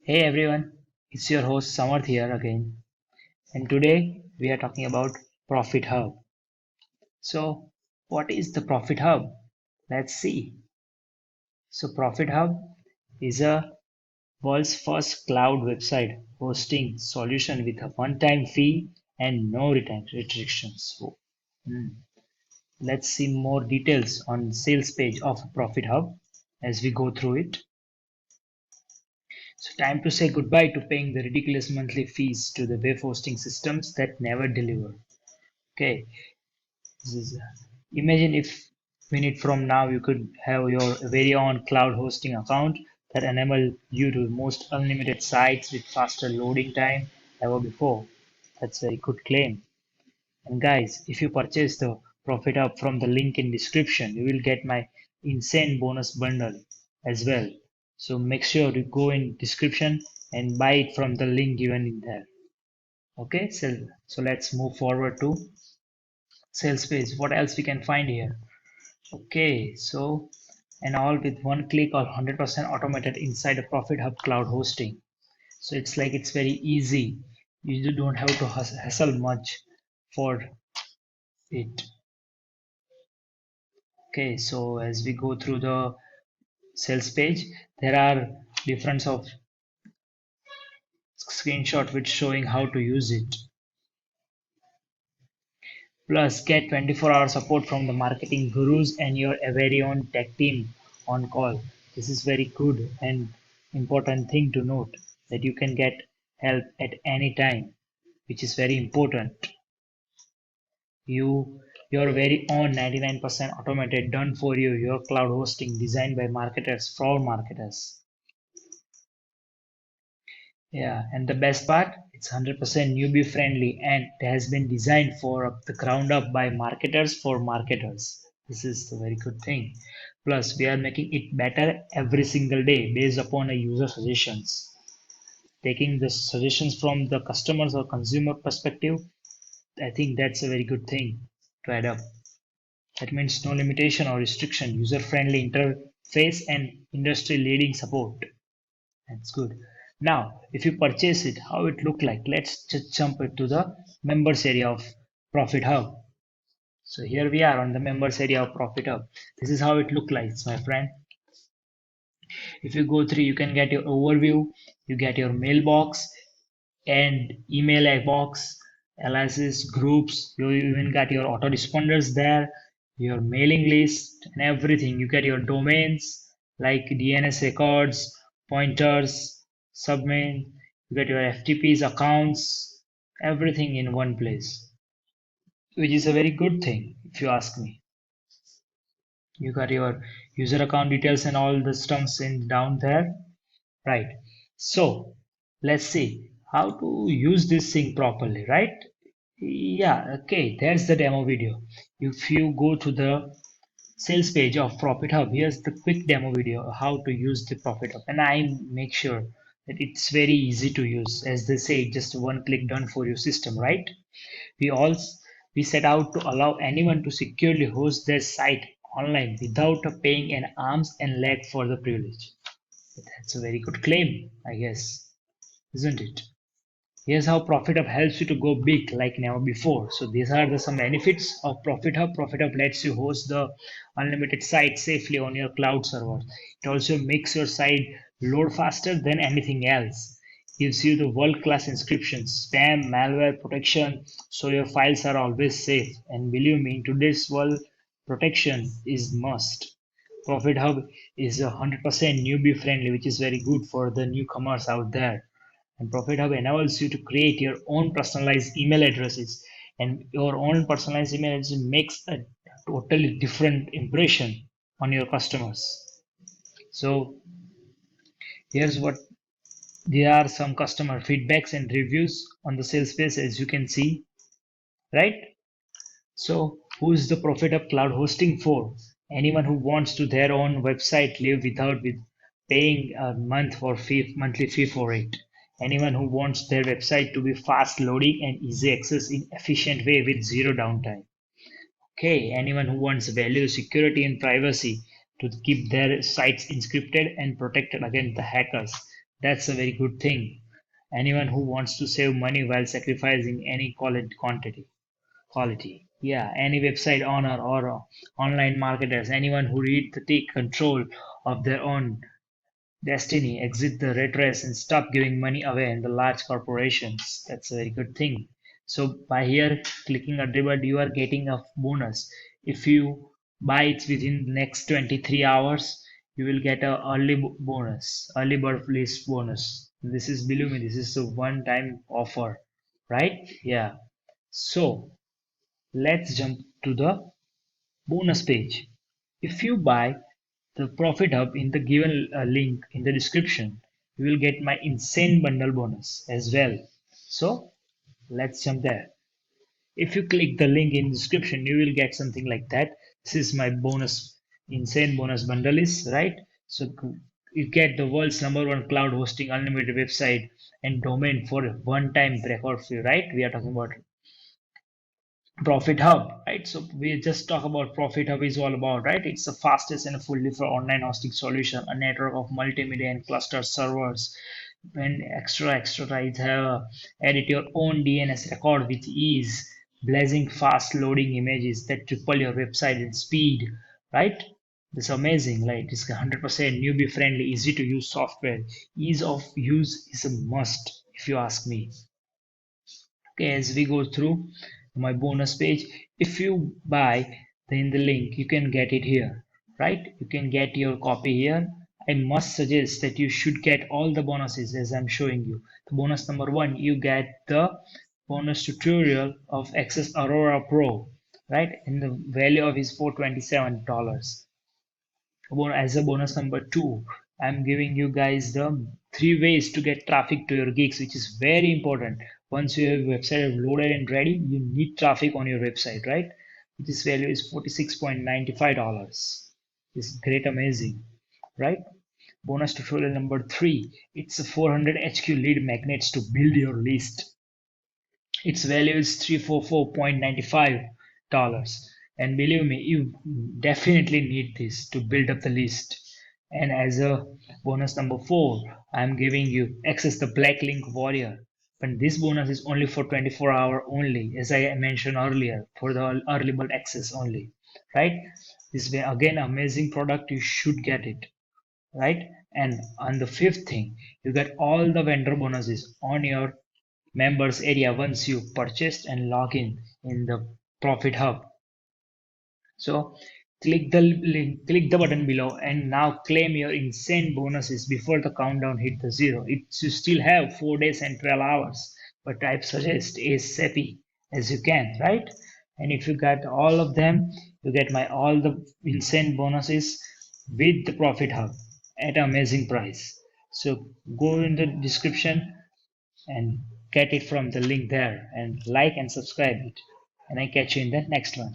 Hey everyone, it's your host Samarth here again, and today we are talking about Profit Hub. So, what is the Profit Hub? Let's see. So, Profit Hub is a world's first cloud website hosting solution with a one-time fee and no return restrictions. Hmm. Let's see more details on sales page of Profit Hub as we go through it. So time to say goodbye to paying the ridiculous monthly fees to the web hosting systems that never deliver. Okay, this is, imagine if minute from now you could have your very own cloud hosting account that enable you to most unlimited sites with faster loading time ever before. That's a good claim. And guys, if you purchase the Profit Hub from the link in description, you will get my insane bonus bundle as well. So make sure to go in description and buy it from the link given in there. Okay, so let's move forward to sales page. What else we can find here? Okay, so and all with one click or 100% automated inside a Profit Hub cloud hosting. So it's very easy. You don't have to hassle much for it. Okay, so as we go through the sales page, there are different of screenshot which showing how to use it. Plus, get 24-hour support from the marketing gurus and your very own tech team on call. This is very good and important thing to note that you can get help at any time, which is very important. Your very own 99% automated done for you, your cloud hosting designed by marketers for marketers. Yeah, and the best part, it's 100% newbie friendly and it has been designed for the ground up by marketers for marketers. This is the very good thing. Plus, we are making it better every single day based upon a user suggestions. Taking the suggestions from the customers or consumer perspective, I think that's a very good thing to add up. That means no limitation or restriction, user friendly interface and industry leading support. That's good. Now, if you purchase it, how it look like? Let's just jump into the members area of Profit Hub. So here we are on the members area of Profit Hub. This is how it look like, my friend. If you go through, you can get your overview, you get your mailbox and email box, aliases, groups. You even got your autoresponders there, your mailing list and everything. You get your domains like DNS records, pointers, submain. You get your FTPs accounts, everything in one place, which is a very good thing if you ask me. You got your user account details and all the stuffs in down there, right? So let's see how to use this thing properly, right? Yeah, okay, there's the demo video. If you go to the sales page of Profit Hub, here's the quick demo video how to use the Profit Hub, and I make sure that it's very easy to use. As they say, just one click done for your system, right? We all we set out to allow anyone to securely host their site online without paying an arms and leg for the privilege. That's a very good claim, I guess, isn't it? Here's how Profit Hub helps you to go big like never before. So these are some benefits of Profit Hub. Profit Hub lets you host the unlimited site safely on your cloud server. It also makes your site load faster than anything else. Gives you the world-class encryption, spam, malware protection, so your files are always safe. And believe me, in today's world, protection is must. Profit Hub is 100% newbie friendly, which is very good for the newcomers out there. And Profit Hub enables you to create your own personalized email addresses, and your own personalized email address makes a totally different impression on your customers. So here's what there are some customer feedbacks and reviews on the sales page, as you can see, right? So who is the Profit Hub cloud hosting for? Anyone who wants to their own website live without with paying a monthly fee for it. Anyone who wants their website to be fast loading and easy access in efficient way with zero downtime. Okay, anyone who wants value, security and privacy to keep their sites encrypted and protected against the hackers. That's a very good thing. Anyone who wants to save money while sacrificing any quality. Yeah, any website owner or online marketers, anyone who read to take control of their own destiny, exit the red race and stop giving money away in the large corporations. That's a very good thing. So by here clicking a reward, you are getting a bonus. If you buy it within the next 23 hours, you will get a bonus, early bird list bonus. This is, believe me, this is a one-time offer, right? Yeah. So let's jump to the bonus page. If you buy the Profit Hub in the given link in the description, you will get my insane bundle bonus as well. So let's jump there. If you click the link in the description, you will get something like that. This is my bonus, insane bonus bundle is right. So you get the world's number one cloud hosting unlimited website and domain for a one-time record fee, right? We are talking about Profit Hub, right? So we just talk about Profit Hub is all about, right? It's the fastest and fully for online hosting solution, a network of multimedia and cluster servers. And extra, right? Edit your own DNS record with ease, blazing fast loading images that triple your website in speed, right? It's amazing, right? It's 100% newbie friendly, easy to use software. Ease of use is a must, if you ask me. Okay, as we go through my bonus page, if you buy in the link, you can get it here, right? You can get your copy here. I must suggest that you should get all the bonuses as I'm showing you. The bonus number one, you get the bonus tutorial of Access Aurora Pro, right? And the value of is $427. As a bonus number two, I'm giving you guys the 3 ways to get traffic to your gigs, which is very important. Once you have your website loaded and ready, you need traffic on your website, right? This value is $46.95. It's great, amazing, right? Bonus tutorial number three, it's a 400 HQ lead magnets to build your list. Its value is $344.95. And believe me, you definitely need this to build up the list. And as a bonus number four, I'm giving you access the Black Link Warrior. But this bonus is only for 24-hour only, as I mentioned earlier, for the early bird access only. Right? This way again amazing product, you should get it. Right? And on the fifth thing, you get all the vendor bonuses on your members area once you purchased and log in the Profit Hub. So click the button below and now claim your insane bonuses before the countdown hit the zero. You still have 4 days and 12 hours, but I suggest as sappy as you can, right? And if you got all of them, you get my all the insane bonuses with the Profit Hub at an amazing price. So go in the description and get it from the link there and like and subscribe it. And I catch you in the next one.